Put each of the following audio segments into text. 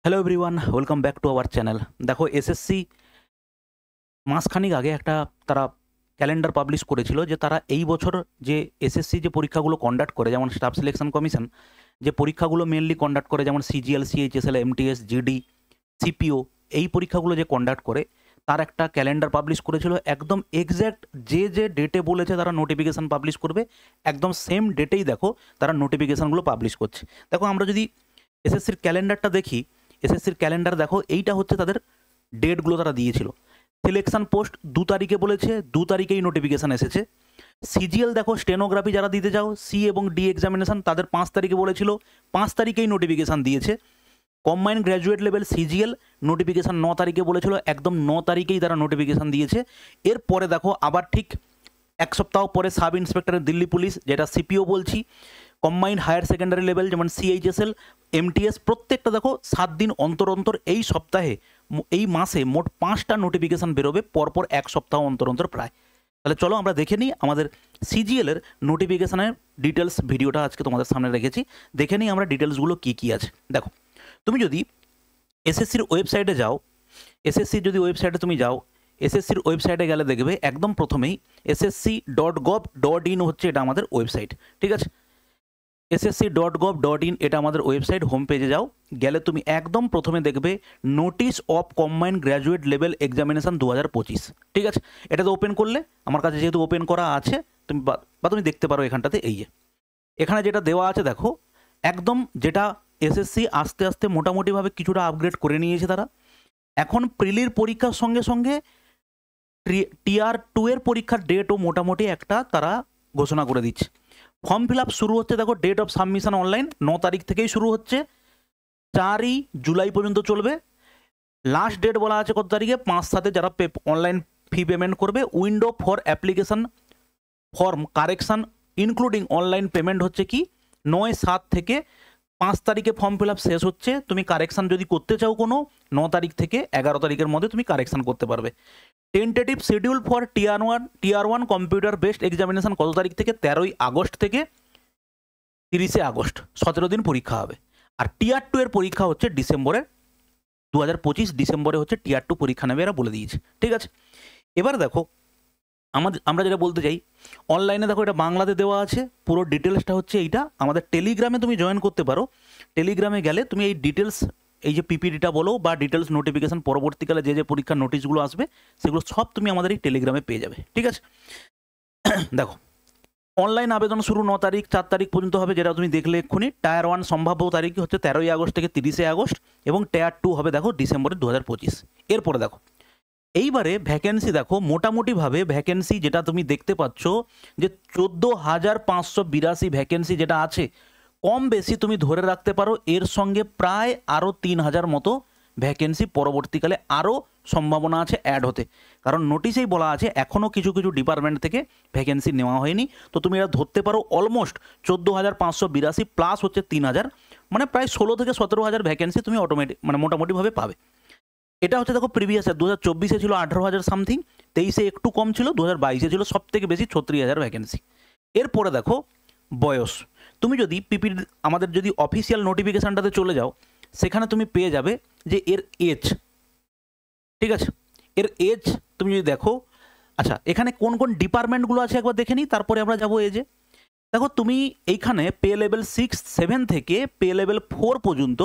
Hello everyone, welcome back to our channel. দেখো, SSC মাসখানেক আগে একটা তারা ক্যালেন্ডার পাবলিশ করেছিল যে তারা এই বছর যে এসএসসি যে পরীক্ষাগুলো কন্ডাক্ট করে, যেমন স্টাফ সিলেকশন কমিশন যে পরীক্ষাগুলো মেনলি কন্ডাক্ট করে, যেমন CGL, CHSL, MTS, GD, CPO, এই পরীক্ষাগুলো যে কন্ডাক্ট করে তার একটা ক্যালেন্ডার পাবলিশ করেছিল। একদম এক্স্যাক্ট যে যে ডেটে বলেছে তারা নোটিফিকেশান পাবলিশ করবে, একদম সেম ডেটেই দেখো তারা নোটিফিকেশানগুলো পাবলিশ করছে। দেখো, আমরা যদি এসএসসির ক্যালেন্ডারটা দেখি, এসএসসির ক্যালেন্ডার দেখো, এইটা হচ্ছে তাদের ডেটগুলো তারা দিয়েছিল। সিলেকশন পোস্ট 2 তারিখে বলেছে, 2 তারিখেই নোটিফিকেশান এসেছে। সিজিএল দেখো, স্টেনোগ্রাফি যারা দিতে যাও, সি এবং ডি এক্সামিনেশন, তাদের 5 তারিখে বলেছিল, 5 তারিখেই নোটিফিকেশান দিয়েছে। Combine graduate level CGL notification 9 তারিখে বলেছিল, একদম 9 তারিখেই তারা নোটিফিকেশান দিয়েছে। এরপরে দেখো আবার ঠিক এক সপ্তাহ পরে সাব ইন্সপেক্টরের দিল্লি পুলিশ, যেটা সিপিও বলছি, কম্বাইন্ড হায়ার সেকেন্ডারি লেভেল যেমন সিএইচএসএল, এমটিএস, প্রত্যেকটা দেখো 7 দিন অন্তর অন্তর এই সপ্তাহে, এই মাসে মোট 5টা নোটিফিকেশান বেরোবে পরপর, এক সপ্তাহ অন্তর অন্তর প্রায়। তাহলে চলো আমরা দেখে নিই আমাদের সিজিএলের নোটিফিকেশানের ডিটেলস। ভিডিওটা আজকে তোমাদের সামনে রেখেছি, দেখে নিই আমরা ডিটেলসগুলো কী কী আছে। দেখো, তুমি যদি এসএসসির ওয়েবসাইটে যাও, এসএসসির যদি ওয়েবসাইটে তুমি যাও, এসএসসির ওয়েবসাইটে গেলে দেখবে একদম প্রথমেই ssc.gov.in হচ্ছে এটা আমাদের ওয়েবসাইট, ঠিক আছে। ssc.gov.in এটা আমাদের ওয়েবসাইট। হোম পেজে যাও, গেলে তুমি একদম প্রথমে দেখবে notice of combined graduate level examination 2025, ঠিক আছে। এটাতে ওপেন করলে, আমার কাছে যেহেতু ওপেন করা আছে, তুমি বা তুমি দেখতে পারো এখানটাতে, এই যে এখানে যেটা দেওয়া আছে দেখো, একদম যেটা এসএসসি আস্তে আস্তে মোটামুটিভাবে কিছুটা আপগ্রেড করে নিয়েছে তারা। এখন প্রিলির পরীক্ষার সঙ্গে সঙ্গে টিআর 2 এর পরীক্ষার ডেটও মোটামুটি একটা তারা ঘোষণা করে দিচ্ছে। ফর্ম ফিল আপ শুরু হচ্ছে, দেখো ডেট অফ সাবমিশন অনলাইন 9 তারিখ থেকেই শুরু হচ্ছে, 4ই জুলাই পর্যন্ত চলবে। লাস্ট ডেট বলা আছে কত তারিখে, 5/7 যারা অনলাইন ফি পেমেন্ট করবে। Window for application form correction including online payment হচ্ছে কি 9/7 থেকে 5 তারিখে ফর্ম ফিল আপ শেষ হচ্ছে। তুমি কারেকশান যদি করতে চাও কোনো, 9 তারিখ থেকে 11 তারিখের মধ্যে তুমি কারেকশান করতে পারবে। Tentative schedule for tier 1 computer based examination কত তারিখ থেকে, 13ই আগস্ট থেকে 30শে আগস্ট, 17 দিন পরীক্ষা হবে। আর টিআর 2 এর পরীক্ষা হচ্ছে ডিসেম্বরে, 2025 ডিসেম্বরে হচ্ছে টিআর 2 পরীক্ষা নেবে, এরা বলে দিয়েছে, ঠিক আছে। এবার দেখো আমরা যেটা বলতে চাই, অনলাইনে দেখো এটা বাংলাতে দেওয়া আছে, পুরো ডিটেলসটা হচ্ছে এইটা। আমাদের টেলিগ্রামে তুমি জয়েন করতে পারো। টেলিগ্রামে গেলে তুমি এই ডিটেলস, এই যে পিপিডিটা বলো বা ডিটেলস নোটিফিকেশান, পরবর্তীকালে যে যে পরীক্ষার নোটিশগুলো আসবে সেগুলো সব তুমি আমাদের এই টেলিগ্রামে পেয়ে যাবে, ঠিক আছে। দেখো, অনলাইন আবেদন শুরু 9 তারিখ, 4 তারিখ পর্যন্ত হবে, যেটা তুমি দেখলে এক্ষুনি। টায়ার 1 সম্ভাব্য তারিখ হচ্ছে 13ই আগস্ট থেকে 30শে আগস্ট, এবং টায়ার 2 হবে দেখো ডিসেম্বরের 2025। এরপরে দেখো, এইবারে ভ্যাকেন্সি দেখো, মোটামুটিভাবে ভ্যাকেন্সি যেটা তুমি দেখতে পাচ্ছ যে 14,582 ভ্যাকেন্সি যেটা আছে, কম বেশি তুমি ধরে রাখতে পারো এর সঙ্গে প্রায় আরও 3,000 মতো ভ্যাকেন্সি পরবর্তীকালে আরও সম্ভাবনা আছে অ্যাড হতে। কারণ নোটিশেই বলা আছে এখনও কিছু কিছু ডিপার্টমেন্ট থেকে ভ্যাকেন্সি নেওয়া হয়নি। তো তুমি এটা ধরতে পারো অলমোস্ট 14,582 প্লাস হচ্ছে 3,000, মানে প্রায় 16 থেকে 17,000 ভ্যাকেন্সি তুমি মানে মোটামুটিভাবে পাবে। এটা হচ্ছে দেখো প্রিভিয়াস ইয়ার 2024-এ ছিল 18,000 সামথিং, 23-এ একটু কম ছিল, 2022-এ ছিল সব থেকে বেশি 36,000 ভ্যাকেন্সি। এরপরে দেখো বয়স, তুমি যদি আমাদের যদি অফিসিয়াল নোটিফিকেশানটাতে চলে যাও, সেখানে তুমি পেয়ে যাবে যে এর এজ, ঠিক আছে, এর এজ তুমি যদি দেখো। আচ্ছা, এখানে কোন কোন ডিপার্টমেন্টগুলো আছে একবার দেখে নিই, তারপরে আমরা যাবো এজে। দেখো, তুমি এইখানে পে লেভেল 6-7 থেকে পে লেভেল 4 পর্যন্ত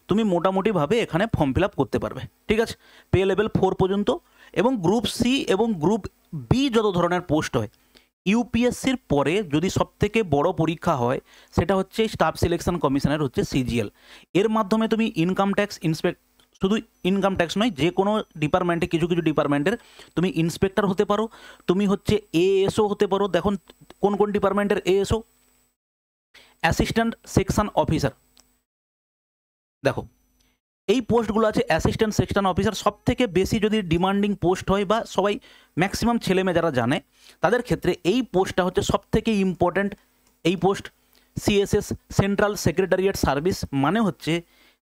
তুমি মোটামুটিভাবে এখানে ফর্ম ফিল আপ করতে পারবে, ঠিক আছে, পে লেভেল 4 পর্যন্ত। এবং গ্রুপ সি এবং গ্রুপ বি যত ধরনের পোস্ট হয়, ইউপিএসসির পরে যদি সবথেকে বড় পরীক্ষা হয় সেটা হচ্ছে স্টাফ সিলেকশন কমিশনের হচ্ছে সিজিএল। এর মাধ্যমে তুমি ইনকাম ট্যাক্স শুধু ইনকাম ট্যাক্স নয়, যে কোনো ডিপার্টমেন্টে, কিছু কিছু ডিপার্টমেন্টের তুমি ইন্সপেক্টর হতে পারো, তুমি হচ্ছে এএসও হতে পারো। দেখুন কোন কোন ডিপার্টমেন্টের এএসও, অ্যাসিস্ট্যান্ট সেকশন অফিসার। দেখো, এই পোস্টগুলো আছে অ্যাসিস্ট্যান্ট সেকশন অফিসার, সব থেকে বেশি যদি ডিমান্ডিং পোস্ট হয় বা সবাই ম্যাক্সিমাম ছেলেমেয়ে যারা জানে তাদের ক্ষেত্রে এই পোস্টটা হচ্ছে সব থেকে ইম্পর্ট্যান্ট। এই post CSS, central secretariat service, মানে হচ্ছে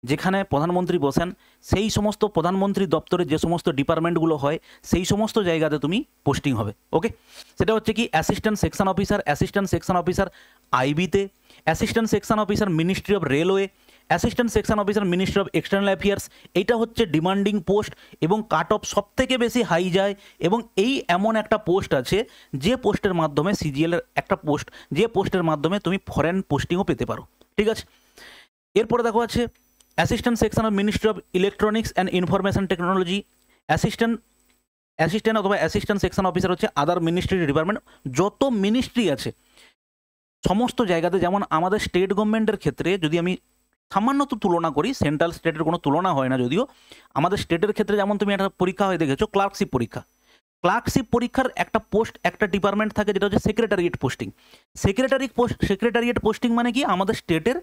যেখানে প্রধানমন্ত্রী বসেন, সেই সমস্ত প্রধানমন্ত্রী দপ্তরে যে সমস্ত ডিপার্টমেন্টগুলো হয় সেই সমস্ত জায়গাতে তুমি পোস্টিং হবে, ওকে। সেটা হচ্ছে কি assistant section officer, assistant section officer আইবিতে, assistant section officer ministry of railway, assistant section officer ministry of external affairs, এইটা হচ্ছে ডিমান্ডিং পোস্ট এবং কাট অফ সব থেকে বেশি হাই যায়, এবং এই এমন একটা পোস্ট আছে যে পোস্টের মাধ্যমে সিজিএলের একটা পোস্ট, যে পোস্টের মাধ্যমে তুমি ফরেন পোস্টিংও পেতে পারো। ঠিক আছে, এরপরে দেখো আছে assistant section of ministry of electronics and information technology. Assistant অথবা অ্যাসিস্ট্যান্ট সেকশন অফিসার হচ্ছে আদার মিনিস্ট্রি ডিপার্টমেন্ট। যত মিনিস্ট্রি আছে সমস্ত জায়গাতে, যেমন আমাদের স্টেট গভর্নমেন্টের ক্ষেত্রে যদি আমি সামান্য তো তুলনা করি, সেন্ট্রাল স্টেটের কোনো তুলনা হয় না যদিও, আমাদের স্টেটের ক্ষেত্রে যেমন তুমি একটা পরীক্ষা হয়ে দেখেছো ক্লার্কশিপ পরীক্ষা, ক্লার্কশিপ পরীক্ষার একটা পোস্ট, একটা ডিপার্টমেন্ট থাকে যেটা হচ্ছে সেক্রেটারিয়েট পোস্টিং। সেক্রেটারিয়েট পোস্টিং মানে কি, আমাদের স্টেটের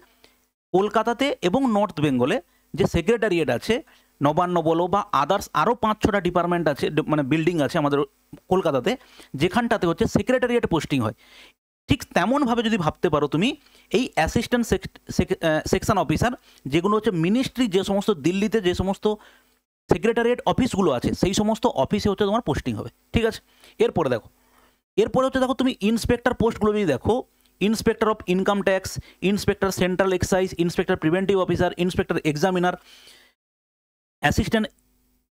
কলকাতাতে এবং নর্থ বেঙ্গলে যে সেক্রেটারিয়েট আছে, নবান্ন বলো বা আদার্স আরও 5-6টা ডিপার্টমেন্ট আছে, মানে বিল্ডিং আছে আমাদের কলকাতাতে, যেখানটাতে হচ্ছে সেক্রেটারিয়েট পোস্টিং হয়। ঠিক তেমনভাবে যদি ভাবতে পারো তুমি, এই অ্যাসিস্ট্যান্ট সেকশন অফিসার যেগুলো হচ্ছে মিনিস্ট্রি, যে সমস্ত দিল্লিতে যে সমস্ত সেক্রেটারিয়েট অফিসগুলো আছে সেই সমস্ত অফিসে হচ্ছে তোমার পোস্টিং হবে। ঠিক আছে, এরপরে হচ্ছে দেখো তুমি ইন্সপেক্টর পোস্টগুলো যদি দেখো, inspector of income tax, inspector central excise, inspector preventive officer, inspector examiner, assistant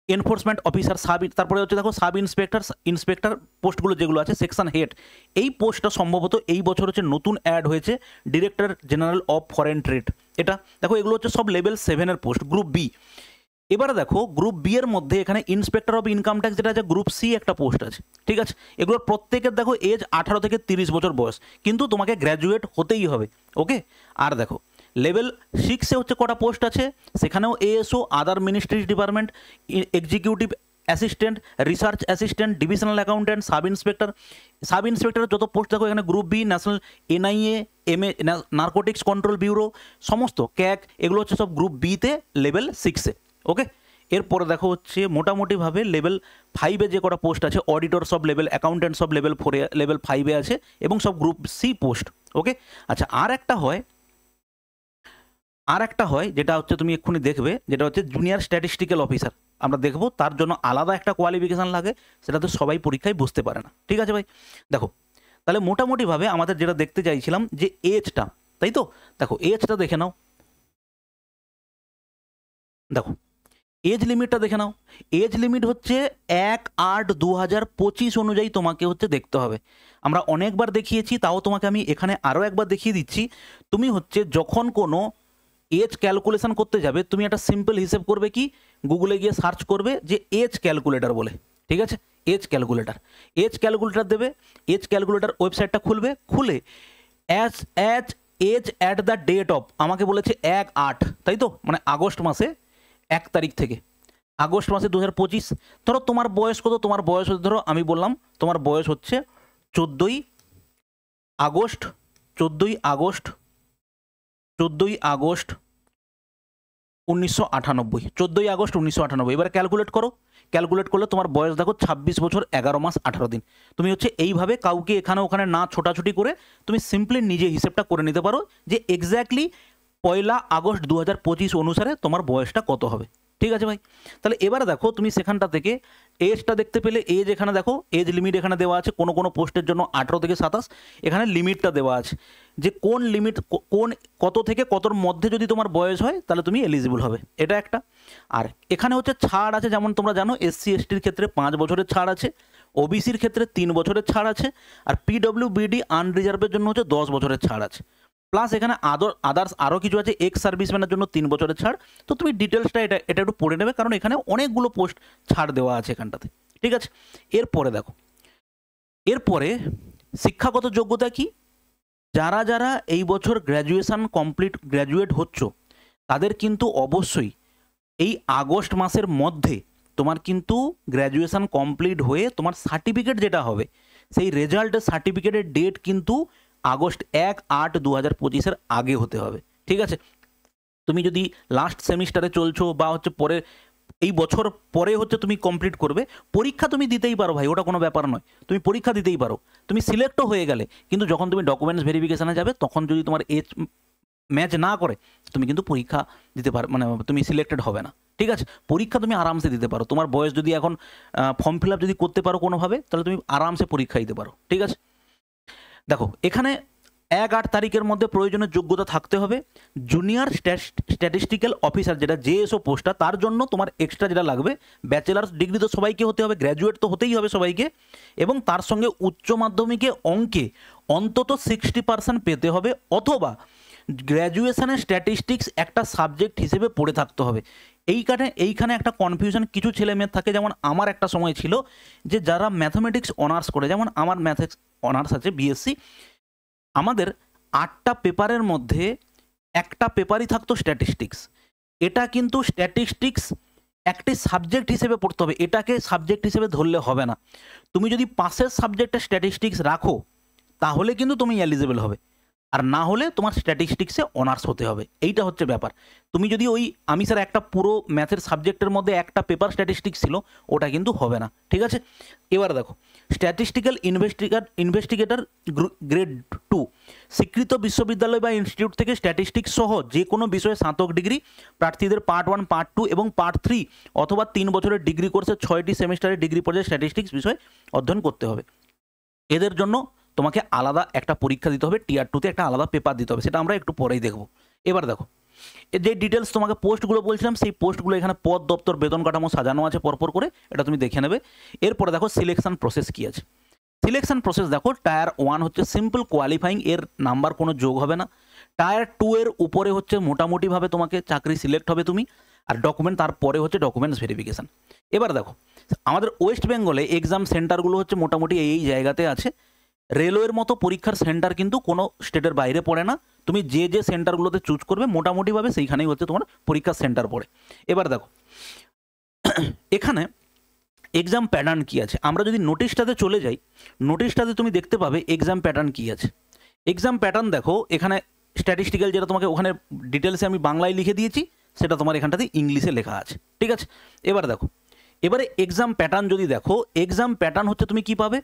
enforcement officer, তারপরে হচ্ছে দেখো সাব ইন্সপেক্টর পোস্টগুলো যেগুলো আছে, সেকশন হেড, এই পোস্টটা সম্ভবত এই বছর হচ্ছে নতুন অ্যাড হয়েছে, director general of foreign trade. এটা দেখো এগুলো হচ্ছে সব লেভেল 7-এর পোস্ট, গ্রুপ বি। এবারে দেখো গ্রুপ বি এর মধ্যে এখানে ইন্সপেক্টর অফ ইনকাম ট্যাক্স যেটা আছে, গ্রুপ সি একটা পোস্ট আছে। ঠিক আছে, এগুলোর প্রত্যেকের দেখো এজ 18 থেকে 30 বছর বয়স, কিন্তু তোমাকে গ্র্যাজুয়েট হতেই হবে। ওকে, আর দেখো লেভেল 6-এ হচ্ছে কটা পোস্ট আছে, সেখানেও ASO, other ministries department, executive assistant, research assistant, divisional accountant, sub ইন্সপেক্টরের যত পোস্ট দেখো এখানে group B, national NIA, narcotics control bureau, সমস্ত ক্যাক, এগুলো হচ্ছে সব গ্রুপ বিতে লেভেল 6-এ। ওকে, এরপরে দেখো হচ্ছে মোটামুটিভাবে লেভেল 5-এ যে কটা পোস্ট আছে, অডিটর সব লেভেল, অ্যাকাউন্ট্যান্ট সব লেভেল 4-এ, লেভেল 5-এ আছে, এবং সব গ্রুপ সি পোস্ট। ওকে, আচ্ছা আর একটা হয় যেটা হচ্ছে তুমি এক্ষুনি দেখবে, যেটা হচ্ছে জুনিয়র স্ট্যাটিস্টিক্যাল অফিসার। আমরা দেখবো তার জন্য আলাদা একটা কোয়ালিফিকেশান লাগে, সেটা তো সবাই পরীক্ষায় বুঝতে পারে না। ঠিক আছে ভাই, দেখো তাহলে মোটামুটিভাবে আমাদের যেটা দেখতে চাইছিলাম যে এজটা, তাই তো, দেখো এজটা দেখে নাও, দেখো এজ লিমিটটা দেখে নাও। এজ লিমিট হচ্ছে 1/8/2025 অনুযায়ী তোমাকে হচ্ছে দেখতে হবে। আমরা অনেকবার দেখিয়েছি, তাও তোমাকে আমি এখানে আরও একবার দেখিয়ে দিচ্ছি। তুমি হচ্ছে যখন কোনো এজ ক্যালকুলেশন করতে যাবে, তুমি একটা সিম্পল হিসেব করবে, কি গুগলে গিয়ে সার্চ করবে যে এজ ক্যালকুলেটর বলে। ঠিক আছে, এজ ক্যালকুলেটর দেবে, এজ ক্যালকুলেটর ওয়েবসাইটটা খুলে age at the date of, আমাকে বলেছে 1/8, তাই তো, মানে আগস্ট মাসে 1 তারিখ থেকে, আগস্ট মাসে 2025। ধরো তোমার বয়স কত, তোমার বয়স হচ্ছে, ধরো আমি বললাম তোমার বয়স হচ্ছে 14ই আগস্ট 1998, 14ই আগস্ট 1998। এবারে ক্যালকুলেট করলে তোমার বয়স দেখো 26 বছর 11 মাস 18 দিন। তুমি হচ্ছে এইভাবে কাউকে এখানে ওখানে না ছোটাছুটি করে তুমি সিম্পলি নিজে হিসেবটা করে নিতে পারো যে এক্স্যাক্টলি 1 আগস্ট 2025 অনুসারে তোমার বয়সটা কত হবে। ঠিক আছে ভাই, তাহলে এবারে দেখো তুমি সেখানটা থেকে এজটা দেখতে পেলে, এজ এখানে দেখো, এজ লিমিট এখানে দেওয়া আছে, কোনো পোস্টের জন্য 18 থেকে 27, এখানে লিমিটটা দেওয়া আছে যে কোন লিমিট, কত থেকে কতর মধ্যে যদি তোমার বয়স হয় তাহলে তুমি এলিজিবল হবে, এটা একটা। আর এখানে হচ্ছে ছাড় আছে, যেমন তোমরা জানো SC STর ক্ষেত্রে 5 বছরের ছাড় আছে, ওবিসির ক্ষেত্রে 3 বছরের ছাড় আছে, আর PWBD আনরিজার্ভের জন্য হচ্ছে 10 বছরের ছাড় আছে। প্লাস এখানে আদার্স আরও কিছু আছে, এক্স সার্ভিসম্যানের জন্য 3 বছরের ছাড়। তো তুমি ডিটেলসটা এটা একটু পড়ে নেবে, কারণ এখানে অনেকগুলো পোস্ট ছাড় দেওয়া আছে এখানটাতে। ঠিক আছে, এরপরে দেখো, এরপরে শিক্ষাগত যোগ্যতা কি, যারা এই বছর গ্র্যাজুয়েট হচ্ছ তাদের কিন্তু অবশ্যই এই আগস্ট মাসের মধ্যে তোমার কিন্তু গ্র্যাজুয়েশন কমপ্লিট হয়ে তোমার সার্টিফিকেট যেটা হবে, সেই রেজাল্টের সার্টিফিকেটের ডেট কিন্তু আগস্ট 1/8/2025 আগে হতে হবে। ঠিক আছে, তুমি যদি লাস্ট সেমিস্টারে চলছো বা হচ্ছে পরে এই বছর পরে হচ্ছে তুমি কমপ্লিট করবে, পরীক্ষা তুমি দিতেই পারো ভাই, ওটা কোনো ব্যাপার নয়, তুমি পরীক্ষা দিতেই পারো, তুমি সিলেক্টও হয়ে গেলে, কিন্তু যখন তুমি ডকুমেন্টস ভেরিফিকেশানে যাবে তখন যদি তোমার এজ ম্যাচ না করে তুমি কিন্তু পরীক্ষা দিতে পারো, মানে তুমি সিলেক্টেড হবে না। ঠিক আছে, পরীক্ষা তুমি আরামসে দিতে পারো, তোমার বয়স যদি এখন ফর্ম ফিল আপ যদি করতে পারো কোনোভাবে, তাহলে তুমি আরামসে পরীক্ষা দিতে পারো। ঠিক আছে, দেখো এখানে 1-8 তারিখের মধ্যে প্রয়োজনীয় যোগ্যতা থাকতে হবে। জুনিয়র স্ট্যাটিস্টিক্যাল অফিসার যেটা জেএসও পোস্টটা, তার জন্য তোমার এক্সট্রা যেটা লাগবে, ব্যাচেলার্স ডিগ্রি তো সবাইকে হতে হবে, গ্র্যাজুয়েট তো হতেই হবে সবাইকে, এবং তার সঙ্গে উচ্চ মাধ্যমিকে অঙ্কে অন্তত 60% পেতে হবে, অথবা গ্র্যাজুয়েশনের স্ট্যাটিস্টিক্স একটা সাবজেক্ট হিসেবে পড়ে থাকতে হবে। এইখানে একটা কনফিউশন কিছু ছেলেমেয়ের থাকে, যেমন আমার একটা সময় ছিল যে যারা ম্যাথামেটিক্স অনার্স করে, যেমন আমার ম্যাথেক্স অনার্স আছে বিএসসি, আমাদের 8টা পেপারের মধ্যে একটা পেপারই থাকতো স্ট্যাটিস্টিক্স। এটা কিন্তু স্ট্যাটিস্টিক্স একটি সাবজেক্ট হিসেবে পড়তে হবে, এটাকে সাবজেক্ট হিসেবে ধরলে হবে না। তুমি যদি পাশের সাবজেক্টে স্ট্যাটিস্টিক্স রাখো তাহলে কিন্তু তুমি এলিজিবল হবে, আর না হলে তোমার স্ট্যাটিস্টিক্সে অনার্স হতে হবে। এইটা হচ্ছে ব্যাপার। তুমি যদি আমি স্যার একটা পুরো ম্যাথের সাবজেক্টের মধ্যে একটা পেপার স্ট্যাটিস্টিক্স ছিল, ওটা কিন্তু হবে না, ঠিক আছে। এবার দেখো, স্ট্যাটিস্টিক্যাল ইনভেস্টিগেটর গ্রেড 2 স্বীকৃত বিশ্ববিদ্যালয় বা ইনস্টিটিউট থেকে স্ট্যাটিস্টিক্স সহ যে কোনো বিষয়ে স্নাতক ডিগ্রি প্রার্থীদের পার্ট 1, পার্ট 2 এবং পার্ট 3 অথবা 3 বছরের ডিগ্রি কোর্সে 6টি সেমিস্টারের ডিগ্রি পর্যায়ে স্ট্যাটিস্টিক্স বিষয় অধ্যয়ন করতে হবে। এদের জন্য তোমাকে আলাদা একটা পরীক্ষা দিতে হবে, টিয়ার 2তে একটা আলাদা পেপার দিতে হবে, সেটা আমরা একটু পরেই দেখব। এবার দেখো, যে ডিটেলস তোমাকে পোস্টগুলো বলছিলাম, সেই পোস্টগুলো এখানে পদ, দপ্তর, বেতন কাঠামো সাজানো আছে পরপর করে, এটা তুমি দেখে নেবে। এরপরে দেখো সিলেকশন প্রসেস কী আছে। সিলেকশন প্রসেস দেখো, টায়ার 1 হচ্ছে সিম্পল কোয়ালিফাইং, এর নাম্বার কোনো যোগ হবে না। টায়ার 2 এর উপরে হচ্ছে মোটামুটিভাবে তোমাকে চাকরি সিলেক্ট হবে তুমি, আর ডকুমেন্ট তারপরে হচ্ছে ডকুমেন্টস ভেরিফিকেশান। এবার দেখো, আমাদের ওয়েস্ট বেঙ্গলে এক্সাম সেন্টারগুলো হচ্ছে মোটামুটি এই জায়গাতে আছে। রেলওয়ের মতো পরীক্ষার সেন্টার কিন্তু কোনো স্টেটের বাইরে পড়ে না, তুমি যে যে সেন্টারগুলোতে চুজ করবে মোটামুটিভাবে সেইখানেই হচ্ছে তোমার পরীক্ষার সেন্টার পড়ে। এবার দেখো, এখানে এক্সাম প্যাটার্ন কী আছে। আমরা যদি নোটিশটাতে চলে যাই, নোটিশটাতে তুমি দেখতে পাবে এক্সাম প্যাটার্ন কী আছে। এক্সাম প্যাটার্ন দেখো, এখানে স্ট্যাটিস্টিক্যাল যেটা তোমাকে ওখানে ডিটেলসে আমি বাংলায় লিখে দিয়েছি, সেটা তোমার এখানটাতে ইংলিশে লেখা আছে, ঠিক আছে। এবার দেখো, এবারে এক্সাম প্যাটার্ন যদি দেখো, এক্সাম প্যাটার্ন হচ্ছে তুমি কি পাবে,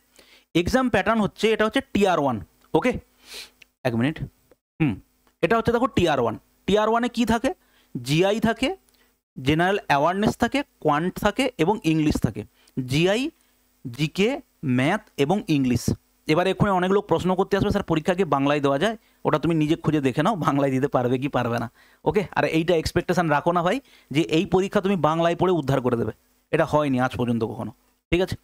এক্সাম প্যাটার্ন হচ্ছে, এটা হচ্ছে টিয়ার 1, ওকে, এক মিনিট, এটা হচ্ছে দেখো টিয়ার 1। টিয়ার 1-এ কী থাকে, জিআই থাকে, জেনারেল অ্যাওয়ারনেস থাকে, কোয়ান্ট থাকে এবং ইংলিশ থাকে। জিআই, জিকে, ম্যাথ এবং ইংলিশ। এবার এখানে অনেক লোক প্রশ্ন করতে আসবে, স্যার পরীক্ষা কি বাংলায় দেওয়া যায়? ওটা তুমি নিজে খুঁজে দেখে নাও বাংলায় দিতে পারবে কি পারবে না, ওকে। আর এইটা এক্সপেকটেশান রাখো না ভাই যে এই পরীক্ষা তুমি বাংলায় পড়ে উদ্ধার করে দেবে, এটা হয়নি আজ পর্যন্ত কখনো, ঠিক আছে।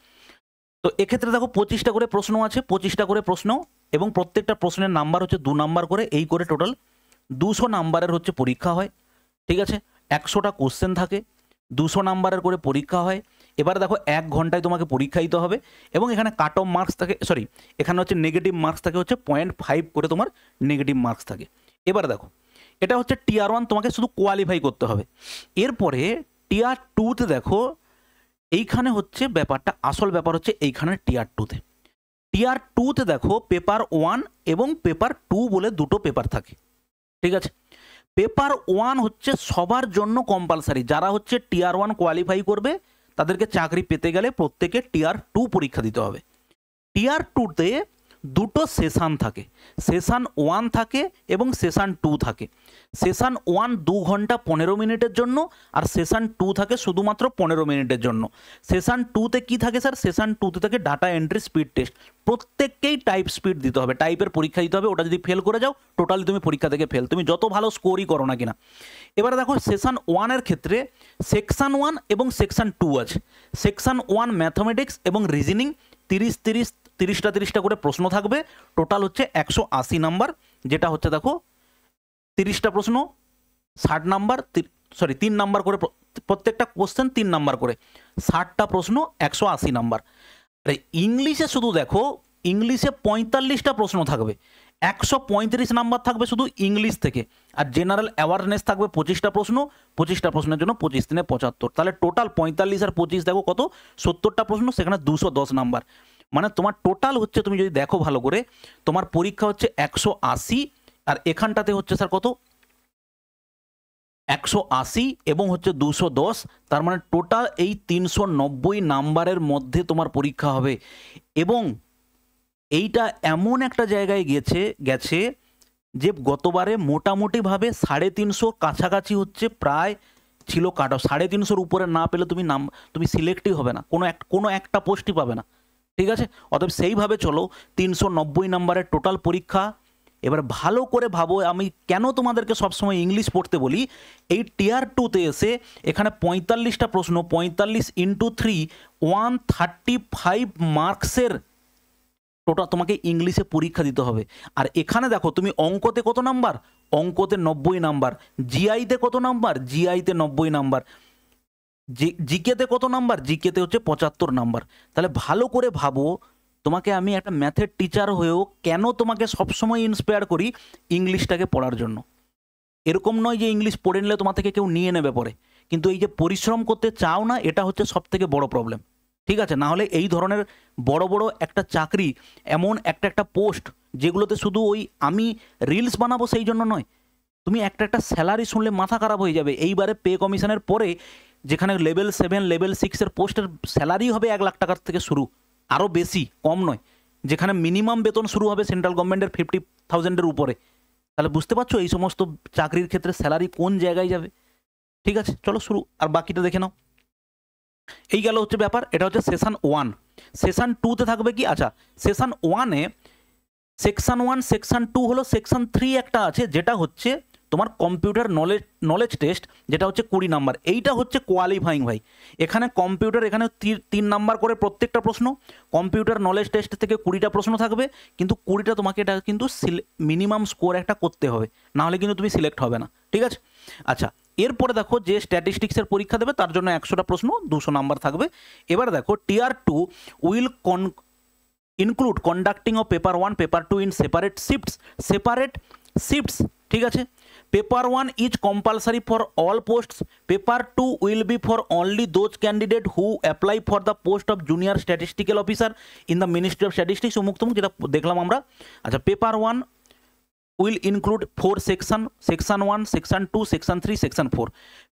তো এক্ষেত্রে দেখো 25টা করে প্রশ্ন আছে, 25টা করে প্রশ্ন, এবং প্রত্যেকটা প্রশ্নের নাম্বার হচ্ছে 2 নাম্বার করে, এই করে টোটাল 200 নাম্বারের হচ্ছে পরীক্ষা হয়, ঠিক আছে। 100টা কোশ্চেন থাকে, 200 নাম্বারের করে পরীক্ষা হয়। এবার দেখো 1 ঘন্টায় তোমাকে পরীক্ষা দিতে হবে, এবং এখানে কাট অফ মার্কস থাকে, সরি এখানে হচ্ছে নেগেটিভ মার্কস থাকে হচ্ছে 0.5 করে তোমার নেগেটিভ মার্কস থাকে। এবার দেখো, এটা হচ্ছে টিয়ার 1, তোমাকে শুধু কোয়ালিফাই করতে হবে। এরপরে টিয়ার 2তে দেখো, এইখানে হচ্ছে ব্যাপারটা, আসল ব্যাপার হচ্ছে এইখানে টিয়ার 2তে। টিয়ার 2তে দেখো পেপার 1 এবং পেপার 2 বলে দুটো পেপার থাকে, ঠিক আছে। পেপার 1 হচ্ছে সবার জন্য কম্পালসারি, যারা হচ্ছে টিয়ার 1 কোয়ালিফাই করবে তাদেরকে চাকরি পেতে গেলে প্রত্যেকে টিয়ার 2 পরীক্ষা দিতে হবে। টিয়ার 2তে দুটো সেশান থাকে, সেশান 1 থাকে এবং সেশান 2 থাকে। সেশান 1 2 ঘন্টা 15 মিনিটের জন্য, আর সেশান 2 থাকে শুধুমাত্র 15 মিনিটের জন্য। সেশান 2তে কী থাকে স্যার, সেশান 2তে থাকে ডাটা এন্ট্রি স্পিড টেস্ট, প্রত্যেককেই টাইপ স্পিড দিতে হবে, টাইপের পরীক্ষা দিতে হবে। ওটা যদি ফেল করে যাও টোটালি তুমি পরীক্ষা থেকে ফেল, তুমি যত ভালো স্কোরই করো না কিনা। এবারে দেখো সেশান 1-এর ক্ষেত্রে সেকশান 1 এবং সেকশান 2 আছে। সেকশান 1 ম্যাথামেটিক্স এবং রিজনিং 30টা করে প্রশ্ন থাকবে, টোটাল হচ্ছে 180 নাম্বার, যেটা হচ্ছে দেখো 30টা প্রশ্ন 60 নাম্বার, সরি 3 নাম্বার করে, প্রত্যেকটা কোশ্চেন 3 নাম্বার করে, 60টা প্রশ্ন 180 নাম্বার। ইংলিশে শুধু দেখো, ইংলিশে 45টা প্রশ্ন থাকবে, 135 নাম্বার থাকবে শুধু ইংলিশ থেকে, আর জেনারেল অ্যাওয়ারনেস থাকবে 25টা প্রশ্ন, 25টা প্রশ্নের জন্য 25 × 75, তাহলে টোটাল 45 আর 25 দেখো কত, 70টা প্রশ্ন, সেখানে 210 নাম্বার। মানে তোমার টোটাল হচ্ছে, তুমি যদি দেখো ভালো করে, তোমার পরীক্ষা হচ্ছে 180, আর এখানটাতে হচ্ছে স্যার কত, 180 এবং হচ্ছে 210, তার মানে টোটাল এই 390 নাম্বারের মধ্যে তোমার পরীক্ষা হবে। এবং এইটা এমন একটা জায়গায় গেছে যে গতবারে মোটামুটিভাবে 350 কাছাকাছি হচ্ছে প্রায় ছিল কাট অফ, 350-র উপরে না পেলে তুমি সিলেক্টই হবে না, কোনো একটা পোস্টই পাবে না, ঠিক আছে। অতএব সেইভাবে চলো, 390 নাম্বারের টোটাল পরীক্ষা, এবার ভালো করে ভাবো, আমি কেন তোমাদেরকে সবসময় ইংলিশ পড়তে বলি। এই টিয়ার টুতে এসে এখানে 45টা প্রশ্ন, 45 ইন্টু 3, 135 মার্কসের টোটাল তোমাকে ইংলিশে পরীক্ষা দিতে হবে। আর এখানে দেখো তুমি অঙ্কতে কত নাম্বার, অঙ্কতে 90 নাম্বার, জিআইতে কত নাম্বার, জিআইতে 90 নাম্বার, জিকেতে কত নাম্বার, জিকেতে হচ্ছে 75 নাম্বার। তাহলে ভালো করে ভাবো, তোমাকে আমি একটা ম্যাথের টিচার হয়েও কেন তোমাকে সবসময় ইন্সপায়ার করি ইংলিশটাকে পড়ার জন্য। এরকম নয় যে ইংলিশ পড়ে নিলে তোমার থেকে কেউ নিয়ে নেবে পরে, কিন্তু এই যে পরিশ্রম করতে চাও না, এটা হচ্ছে সব থেকে বড় প্রবলেম। ঠিক আছে, না হলে এই ধরনের বড় বড় একটা চাকরি, এমন একটা পোস্ট যেগুলোতে শুধু ওই আমি রিলস বানাবো সেই জন্য নয়, তুমি একটা স্যালারি শুনলে মাথা খারাপ হয়ে যাবে। এইবারে পে কমিশনের পরে যেখানে লেভেল 7 লেভেল 6-এর পোস্টের স্যালারি হবে 1 লাখ টাকার থেকে শুরু, আরও বেশি, কম নয়। যেখানে মিনিমাম বেতন শুরু হবে সেন্ট্রাল গভর্নমেন্টের 50,000-এর উপরে। তাহলে বুঝতে পারছো এই সমস্ত চাকরির ক্ষেত্রে স্যালারি কোন জায়গায় যাবে। ঠিক আছে, চলো শুরু, আর বাকিটা দেখে নাও। এই গেল হচ্ছে ব্যাপার, এটা হচ্ছে সেশন 1। সেশন 2-তে থাকবে কি, আচ্ছা সেশন 1-এ সেকশন 1 সেকশন 2 হলো, সেকশন 3 একটা আছে যেটা হচ্ছে তোমার কম্পিউটার নলেজ টেস্ট, যেটা হচ্ছে 20 নাম্বার। এইটা হচ্ছে কোয়ালিফাইং ভাই। এখানে কম্পিউটার, এখানে 3 নাম্বার করে প্রত্যেকটা প্রশ্ন। কম্পিউটার নলেজ টেস্ট থেকে 20টা প্রশ্ন থাকবে, কিন্তু 20টা তোমাকে এটা কিন্তু মিনিমাম স্কোর একটা করতে হবে, না হলে কিন্তু তুমি সিলেক্ট হবে না। ঠিক আছে, আচ্ছা এরপরে দেখো যে স্ট্যাটিস্টিক্সের পরীক্ষা দেবে তার জন্য 100টা প্রশ্ন, 200 নাম্বার থাকবে। এবার দেখো টিয়ার 2 will include conducting of paper 1 paper 2 in separate shifts। ঠিক আছে, paper 1 is compulsory for all posts, paper 2 will be for only those candidate who apply for the post of junior statistical officer in the ministry of statistics মুক্তমুখ, যেটা দেখলাম আমরা। আচ্ছা paper 1 will include 4 section 1 section 2 section 3 section 4।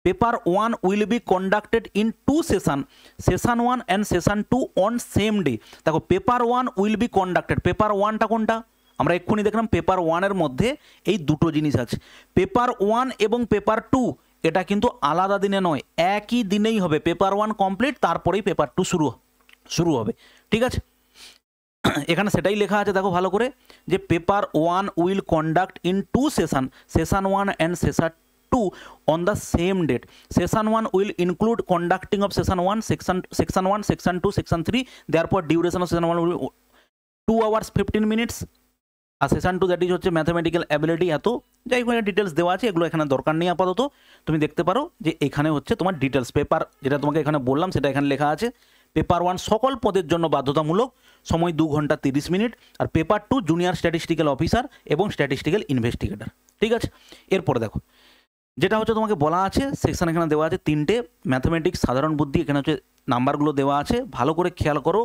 paper 1 will be conducted in 2 session 1 and session 2 on same day। দেখো paper 1 will be conducted, paper 1টা কোনটা আমরা এক্ষুনি দেখলাম, paper 1-এর মধ্যে এই দুটো জিনিস আছে। পেপার 1 এবং পেপার 2 এটা কিন্তু আলাদা দিনে নয়, একই দিনেই হবে। পেপার 1 কমপ্লিট, তারপরেই পেপার 2 শুরু হবে। ঠিক আছে, এখানে সেটাই লেখা আছে, দেখো ভালো করে, যে paper 1 will conduct in 2 session 1 and session 2 on the same date। session 1 will include conducting of session 1 section 1 section 2 section 3, therefore duration of session 1 will be 2 hours 15 minutes। আর সেশন 2 দ্যাট ইজ হচ্ছে mathematical ability. এত যাই হোক details দেওয়া আছে, এগুলো এখানে দরকার নেই আপাতত। তুমি দেখতে পারো যে এখানে হচ্ছে তোমার ডিটেলস পেপার, যেটা তোমাকে এখানে বললাম সেটা এখানে লেখা আছে। পেপার 1 সকল পদের জন্য বাধ্যতামূলক, সময় 2 ঘন্টা 30 মিনিট। আর পেপার 2 জুনিয়র স্ট্যাটিস্টিক্যাল অফিসার এবং স্ট্যাটিস্টিক্যাল ইনভেস্টিগেটর। ঠিক আছে, এরপরে দেখো যেটা হচ্ছে তোমাকে বলা আছে, সেকশন এখানে দেওয়া আছে 3টে, ম্যাথামেটিক্স সাধারণ বুদ্ধি, এখানে হচ্ছে নাম্বারগুলো দেওয়া আছে। ভালো করে খেয়াল করো,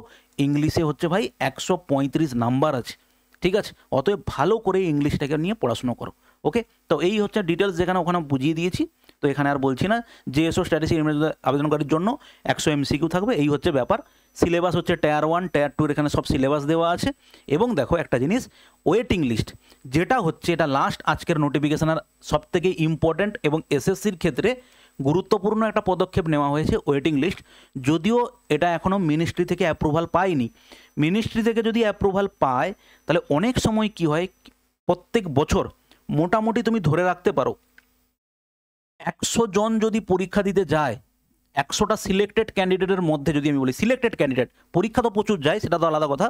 ইংলিশে হচ্ছে ভাই 135 নাম্বার আছে। ঠিক আছে, অতএব ভালো করে ইংলিশটাকে নিয়ে পড়াশোনা করো। ওকে, তো এই হচ্ছে ডিটেলস, যেখানে ওখানে বুঝিয়ে দিয়েছি, তো এখানে আর বলছি না। জেএসও স্ট্যাটিস্টিক্স আবেদনকারীর জন্য 100 MCQ থাকবে, এই হচ্ছে ব্যাপার। সিলেবাস হচ্ছে টায়ার 1 টায়ার 2 এখানে সব সিলেবাস দেওয়া আছে। এবং দেখো একটা জিনিস, ওয়েটিং লিস্ট যেটা হচ্ছে, এটা লাস্ট আজকের নোটিফিকেশনের সবথেকে ইম্পর্ট্যান্ট এবং এসএসসির ক্ষেত্রে গুরুত্বপূর্ণ একটা পদক্ষেপ নেওয়া হয়েছে, ওয়েটিং লিস্ট। যদিও এটা এখনও মিনিস্ট্রি থেকে অ্যাপ্রুভাল পায়নি, মিনিস্ট্রি থেকে যদি অ্যাপ্রুভাল পায় তাহলে অনেক সময় কি হয়, প্রত্যেক বছর মোটামুটি তুমি ধরে রাখতে পারো 100 জন যদি পরীক্ষা দিতে যায়, 100টা সিলেক্টেড ক্যান্ডিডেটের মধ্যে, যদি আমি বলি সিলেক্টেড ক্যান্ডিডেট, পরীক্ষা তো প্রচুর যায় সেটা তো আলাদা কথা,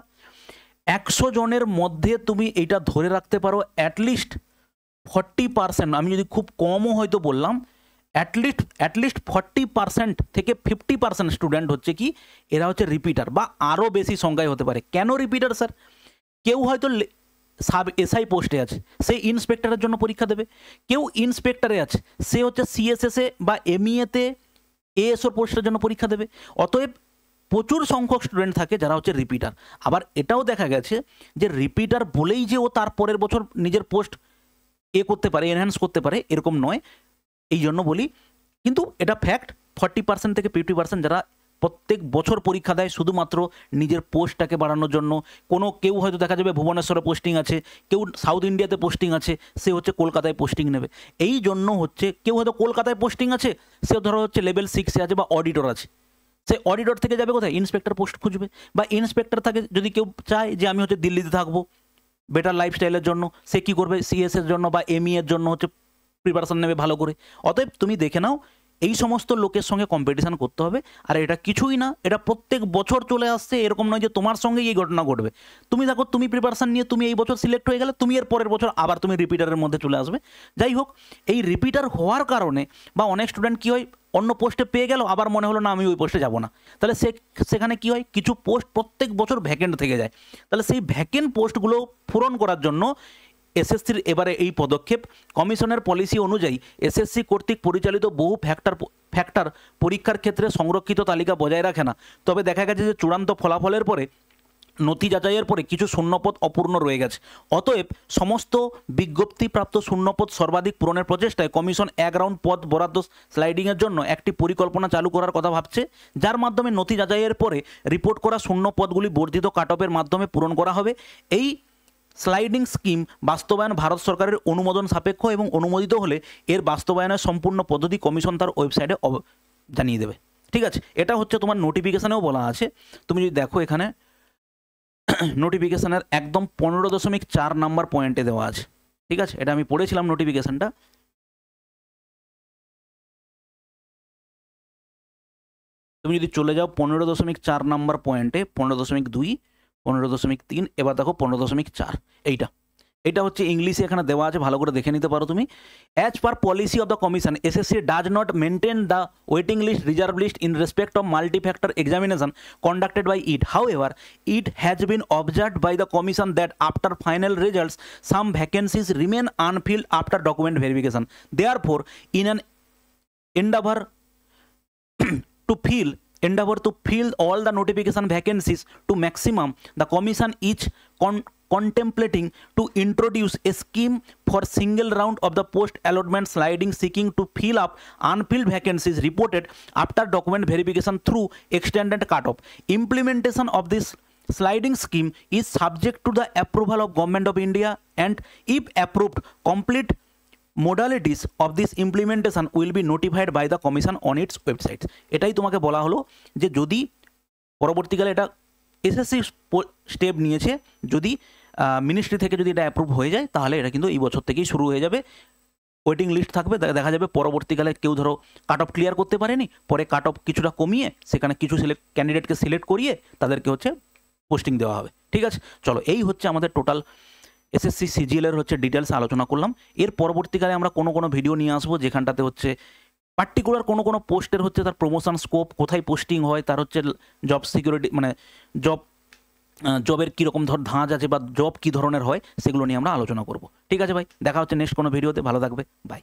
100 জনের মধ্যে তুমি এইটা ধরে রাখতে পারো অ্যাটলিস্ট 40%, আমি যদি খুব কমও হয়তো বললাম, অ্যাটলিস্ট 40% থেকে 50% স্টুডেন্ট হচ্ছে কি, এরা হচ্ছে রিপিটার, বা আরও বেশি সংখ্যায় হতে পারে। কেন রিপিটার স্যার? কেউ হয়তো সাব এসআই পোস্টে আছে, সে ইন্সপেক্টরের জন্য পরীক্ষা দেবে। কেউ ইন্সপেক্টরে আছে, সে হচ্ছে সিএসএসে বা এমইএতে এএসওর পোস্টের জন্য পরীক্ষা দেবে। অতএব প্রচুর সংখ্যক স্টুডেন্ট থাকে যারা হচ্ছে রিপিটার। আবার এটাও দেখা গেছে যে রিপিটার বলেই যে ও তার পরের বছর নিজের পোস্ট করতে পারে, এনহ্যান্স করতে পারে, এরকম নয়। এই জন্য বলি, কিন্তু এটা ফ্যাক্ট, 40% থেকে 50% যারা প্রত্যেক বছর পরীক্ষা দেয় শুধুমাত্র নিজের পোস্টটাকে বাড়ানোর জন্য। কেউ হয়তো দেখা যাবে ভুবনেশ্বরে পোস্টিং আছে, কেউ সাউথ ইন্ডিয়াতে পোস্টিং আছে, সে হচ্ছে কলকাতায় পোস্টিং নেবে। এই জন্য হচ্ছে কেউ হয়তো কলকাতায় পোস্টিং আছে, সে ধরো হচ্ছে লেভেল 6-এ আছে বা অডিটর আছে, সে অডিটর থেকে যাবে কোথায়, ইন্সপেক্টর পোস্ট খুঁজবে। বা ইন্সপেক্টর থাকে যদি কেউ চায় যে আমি হচ্ছে দিল্লিতে থাকবো, বেটার লাইফস্টাইলের জন্য সে কী করবে, সিএস এর জন্য বা এমই এর জন্য হচ্ছে প্রিপারেশন নেবে ভালো করে। অতএব তুমি দেখে নাও এই সমস্ত লোকের সঙ্গে কম্পিটিশান করতে হবে। আর এটা কিছুই না, এটা প্রত্যেক বছর চলে আসছে, এরকম নয় যে তোমার সঙ্গেই এই ঘটনা ঘটবে। তুমি দেখো, তুমি প্রিপারেশান নিয়ে তুমি এই বছর সিলেক্ট হয়ে গেলে, তুমি এর পরের বছর আবার তুমি রিপিটারের মধ্যে চলে আসবে। যাই হোক, এই রিপিটার হওয়ার কারণে বা অনেক স্টুডেন্ট কী হয়, অন্য পোস্টে পেয়ে গেল, আবার মনে হলো না আমি ওই পোস্টে যাব না, তাহলে সেখানে কী হয়, কিছু পোস্ট প্রত্যেক বছর ভ্যাকেন্ট থেকে যায়। তাহলে সেই ভ্যাকেন্ট পোস্টগুলো পূরণ করার জন্য এসএসসির এবারে এই পদক্ষেপ। কমিশনের পলিসি অনুযায়ী এসএসসি কর্তৃক পরিচালিত বহু ফ্যাক্টর পরীক্ষার ক্ষেত্রে সংরক্ষিত তালিকা বজায় রাখে না। তবে দেখা গেছে যে চূড়ান্ত ফলাফলের পরে নথি যাচাইয়ের পরে কিছু শূন্যপদ অপূর্ণ রয়ে গেছে। অতএব সমস্ত বিজ্ঞপ্তিপ্রাপ্ত শূন্যপদ সর্বাধিক পূরণের প্রচেষ্টায় কমিশন 1 রাউন্ড পদ বরাদ্দ স্লাইডিংয়ের জন্য একটি পরিকল্পনা চালু করার কথা ভাবছে, যার মাধ্যমে নথি যাচাইয়ের পরে রিপোর্ট করা শূন্য পদগুলি বর্ধিত কাট অফের মাধ্যমে পূরণ করা হবে। এই স্লাইডিং স্কিম বাস্তবায়ন ভারত সরকারের অনুমোদন সাপেক্ষ এবং অনুমোদিত হলে এর বাস্তবায়নের সম্পূর্ণ পদ্ধতি কমিশন তার ওয়েবসাইটে জানিয়ে দেবে। ঠিক আছে, এটা হচ্ছে তোমার নোটিফিকেশানেও বলা আছে। তুমি যদি দেখো এখানে নোটিফিকেশানের একদম 15.4 নাম্বার পয়েন্টে দেওয়া আছে। ঠিক আছে, এটা আমি পড়েছিলাম নোটিফিকেশানটা। তুমি যদি চলে যাও 15.4 নাম্বার পয়েন্টে, 15.2, 15.3, এবার দেখো 15.4, এইটা হচ্ছে ইংলিশে এখানে দেওয়া আছে, ভালো করে দেখে নিতে পারো তুমি। As per policy of the commission, SSC does not maintain the waiting list reserve list in respect of multi factor examination conducted by it. However, it has been observed by the commission that after final results some vacancies remain unfilled after document verification. Therefore, in an endeavor to fill all the notification vacancies to maximum, the commission is contemplating to introduce a scheme for single round of the post allotment sliding, seeking to fill up unfilled vacancies reported after document verification through extended cutoff. Implementation of this sliding scheme is subject to the approval of Government of India, and if approved, complete modalities of this implementation will be notified by the commission on its website. এটাই তোমাকে বলা হলো যে যদি পরবর্তীকালে এটা SSC step নিয়েছে, যদি মিনিস্ট্রি থেকে যদি এটা অ্যাপ্রুভ হয়ে যায়, তাহলে এটা কিন্তু এই বছর থেকেই শুরু হয়ে যাবে। ওয়েটিং লিস্ট থাকবে, দেখা যাবে পরবর্তীকালে কেউ ধরো কাট অফ ক্লিয়ার করতে পারেনি, পরে কাট অফ কিছুটা কমিয়ে সেখানে কিছু ক্যান্ডিডেটকে সিলেক্ট করিয়ে তাদেরকে হচ্ছে পোস্টিং দেওয়া হবে। ঠিক আছে, চলো, এই হচ্ছে আমাদের টোটাল এসএসসি সিজিএলের হচ্ছে ডিটেলস আলোচনা করলাম। এর পরবর্তীকালে আমরা কোনো ভিডিও নিয়ে আসবো যেখানটাতে হচ্ছে পার্টিকুলার কোনো পোস্টের হচ্ছে তার প্রমোশন স্কোপ, কোথায় পোস্টিং হয়, তার হচ্ছে জব সিকিউরিটি, মানে জবের কীরকম ধাঁচ আছে বা জব কী ধরনের হয়, সেগুলো নিয়ে আমরা আলোচনা করব। ঠিক আছে ভাই, দেখা হচ্ছে নেক্সট কোনো ভিডিওতে। ভালো থাকবে, বাই।